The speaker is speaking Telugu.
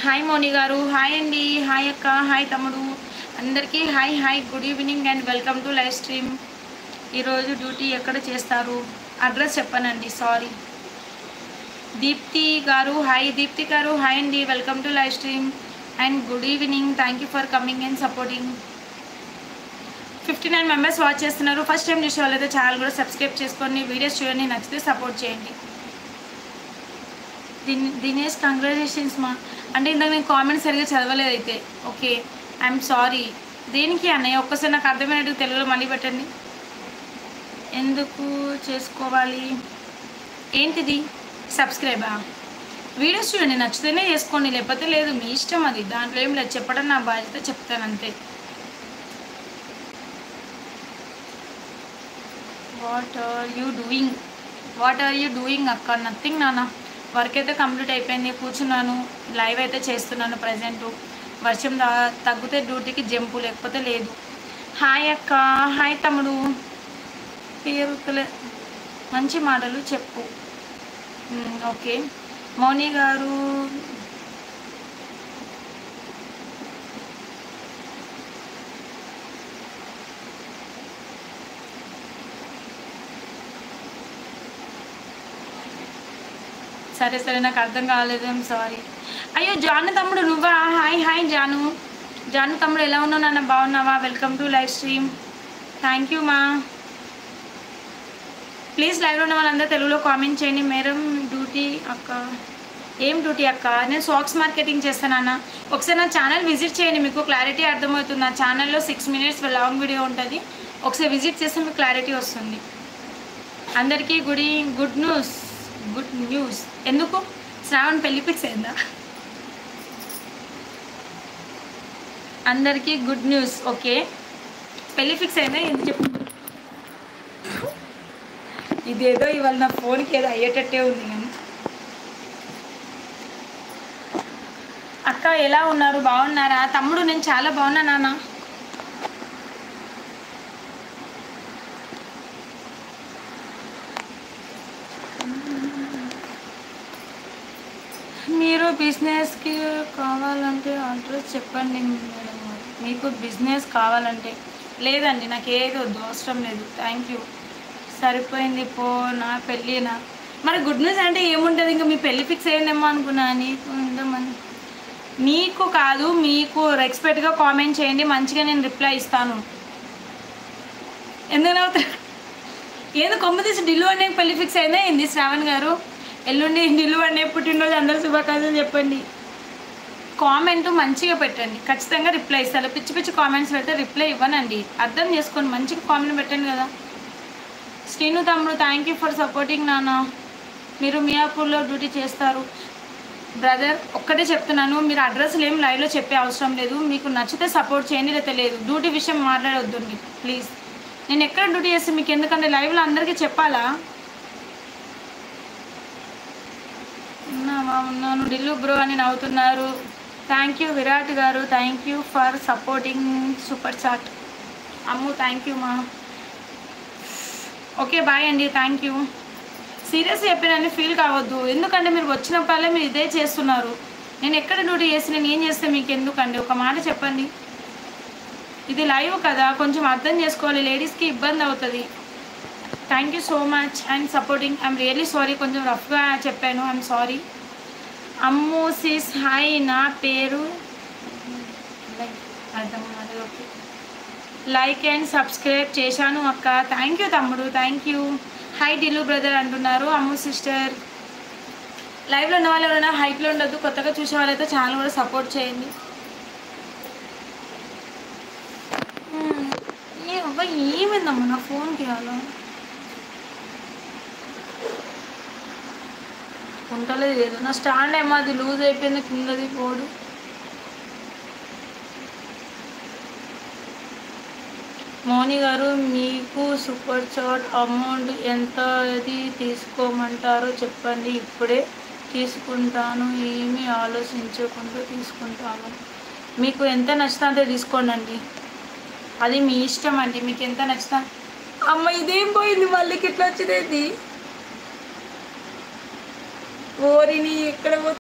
హాయ్ మోని గారు, హాయ్ అండి, హాయ్ అక్క, హాయ్ తమ్ముడు, అందరికీ hi hi, good evening and welcome to live stream. ఈరోజు డ్యూటీ ఎక్కడ చేస్తారు? అడ్రస్ చెప్పానండి, సారీ. దీప్తి గారు, హాయ్ దీప్తి గారు, హాయ్ అండి, welcome to live stream and good evening. Thank you for coming and supporting. 59 members watch చేస్తున్నారు. ఫస్ట్ టైం చూసే వాళ్ళైతే ఛానల్ కూడా సబ్స్క్రైబ్ చేసుకొని వీడియోస్ చూడండి, నచ్చితే సపోర్ట్ చేయండి. దినేష్ కంగ్రాచులేషన్స్ మా అంటే ఇందాక నేను కామెంట్ సరిగ్గా చదవలేదు అయితే. Okay, I'm sorry. దేనికి అన్నయ్య? ఒక్కసారి నాకు అర్థమైనట్టు తెలుగులో మళ్ళీ పెట్టండి. ఎందుకు చేసుకోవాలి? ఏంటిది? సబ్స్క్రైబా? వీడియోస్ చూడండి, నచ్చితేనే చేసుకోండి, లేకపోతే లేదు, మీ ఇష్టం. అది దాంట్లో ఏం లేదు, చెప్పడం నా బాధ్యత, చెప్తాను అంతే. వాట్ ఆర్ యూ డూయింగ్ అక్క? నథింగ్ నాన్న, వర్క్ అయితే కంప్లీట్ అయిపోయింది, కూర్చున్నాను, లైవ్ అయితే చేస్తున్నాను ప్రజెంట్. వర్షం తగ్గితే డ్యూటీకి జంపు, లేకపోతే లేదు. హాయ్ అక్క, హాయ్ తమ్ముడు, పేరులే మంచి మాటలు చెప్పు. ఓకే మౌని గారు, సరే సరే, నాకు అర్థం కాలేదు, ఐమ్ సారీ. అయ్యో జాను తమ్ముడు నువ్వా? హాయ్ హాయ్ జాను తమ్ముడు, ఎలా ఉన్నావు నాన్న? బాగున్నావా? Welcome to live stream. Thank you మా. ప్లీజ్ లైవ్లో ఉన్న వాళ్ళందరూ తెలుగులో కామెంట్ చేయండి. మేడం డ్యూటీ అక్క? ఏం డ్యూటీ అక్క? నేను సాక్స్ మార్కెటింగ్ చేస్తాను అన్న. ఒకసారి నా ఛానల్ విజిట్ చేయండి, మీకు క్లారిటీ అర్థమవుతుంది. నా ఛానల్లో 6 minutes లాంగ్ వీడియో ఉంటుంది, ఒకసారి విజిట్ చేస్తే మీకు క్లారిటీ వస్తుంది. అందరికీ గుడ్ న్యూస్. ఎందుకు? శ్రావణ్ పెళ్లి ఫిక్స్ అయిందా? అందరికీ గుడ్ న్యూస్. ఓకే, పెళ్లి ఫిక్స్ అయిందా? ఎందుకు చెప్పు. ఇదేదో ఇవాళ నా ఫోన్కి ఏదో అయ్యేటట్టే ఉంది. కానీ అక్క ఎలా ఉన్నారు? బాగున్నారా? తమ్ముడు నేను చాలా బాగున్నా నాన్న. మీరు బిజినెస్కి కావాలంటే అడ్రస్ చెప్పండి మేడం. మీకు బిజినెస్ కావాలంటే? లేదండి, నాకు ఏది వద్దు, అవసరం లేదు, థ్యాంక్ యూ, సరిపోయింది పో. నా పెళ్ళినా మరి గుడ్ న్యూస్ అంటే ఏముంటుంది? ఇంకా మీ పెళ్ళి ఫిక్స్ అయ్యిందేమో అనుకున్నా. నీకు కాదు, మీకు రెస్పెక్ట్గా కామెంట్ చేయండి, మంచిగా నేను రిప్లై ఇస్తాను. ఎందుకు ఏదో కొమ్మ తీసి ఢిల్లు అనే పెళ్లి ఫిక్స్ అయినా ఏంది శ్రావణ్ గారు? ఎల్లుండి ఢిల్లు అనే పుట్టినరోజు, అందరూ శుభాకాంక్షలు చెప్పండి. కామెంట్ మంచిగా పెట్టండి, ఖచ్చితంగా రిప్లై ఇస్తాను. పిచ్చి పిచ్చి కామెంట్స్ పెడితే రిప్లై ఇవ్వనండి, అర్థం చేసుకోండి, మంచిగా కామెంట్ పెట్టండి కదా. శ్రీను తమ్ముడు, థ్యాంక్ యూ ఫర్ సపోర్టింగ్ నాన్న. మీరు మియాపూర్లో డ్యూటీ చేస్తారు బ్రదర్. ఒక్కటే చెప్తున్నాను, మీరు అడ్రస్లు ఏం లైవ్లో చెప్పే అవసరం లేదు. మీకు నచ్చితే సపోర్ట్ చేయండి, లేకపోతే లేదు. డ్యూటీ విషయం మాట్లాడవద్దండి ప్లీజ్. నేను ఎక్కడ డ్యూటీ చేస్తే మీకు ఎందుకంటే లైవ్లో అందరికీ చెప్పాలా? ఉన్నాను ఢిల్లు బ్రో అని నవ్వుతున్నారు. Thank you Virat garu, thank you for supporting super chat. Ammu thank you మా. ఓకే బాయ్ అండి, థ్యాంక్ యూ. సీరియస్గా చెప్పినని ఫీల్ కావద్దు, ఎందుకంటే మీరు వచ్చినప్పుడల్లా మీరు ఇదే చేస్తున్నారు. నేను ఎక్కడ డ్యూటీ చేసి నేను ఏం చేస్తే మీకు ఎందుకండి? ఒక మాట చెప్పండి. ఇది లైవ్ కదా, కొంచెం అర్థం చేసుకోవాలి, లేడీస్కి ఇబ్బంది అవుతుంది. Thank you so much and supporting. I'm really sorry, కొంచెం రఫ్గా చెప్పాను, I'm sorry. Ammu sis hi, నా పేరు అర్థమన్నది. ఓకే, లైక్ అండ్ సబ్స్క్రైబ్ చేశాను అక్క. థ్యాంక్ యూ తమ్ముడు, థ్యాంక్ యూ. హాయ్ ఢిల్లు బ్రదర్ అంటున్నారు అమ్ము సిస్టర్. లైవ్లో ఉన్న వాళ్ళు ఎవరైనా హైట్లో ఉండొద్దు, కొత్తగా చూసే వాళ్ళైతే ఛానల్ కూడా సపోర్ట్ చేయండి. ఏమైందమ్మా నా ఫోన్కి? అలా ఉండలేదు, ఏదో నా స్టాండ్ ఏమో అది లూజ్ అయిపోయింది, కిందది పోడు. మౌని గారు, మీకు సూపర్ చాట్ అమౌంట్ ఎంత అది తీసుకోమంటారో చెప్పండి, ఇప్పుడే తీసుకుంటాను, ఏమీ ఆలోచించకుండా తీసుకుంటాను. మీకు ఎంత నచ్చితే అంతే తీసుకోండి, అది మీ ఇష్టం అండి, మీకు ఎంత నచ్చితే. అమ్మ ఇదేం పోయింది, మళ్ళీ ఇట్లా వచ్చింది. ఓరిని ఎక్కడ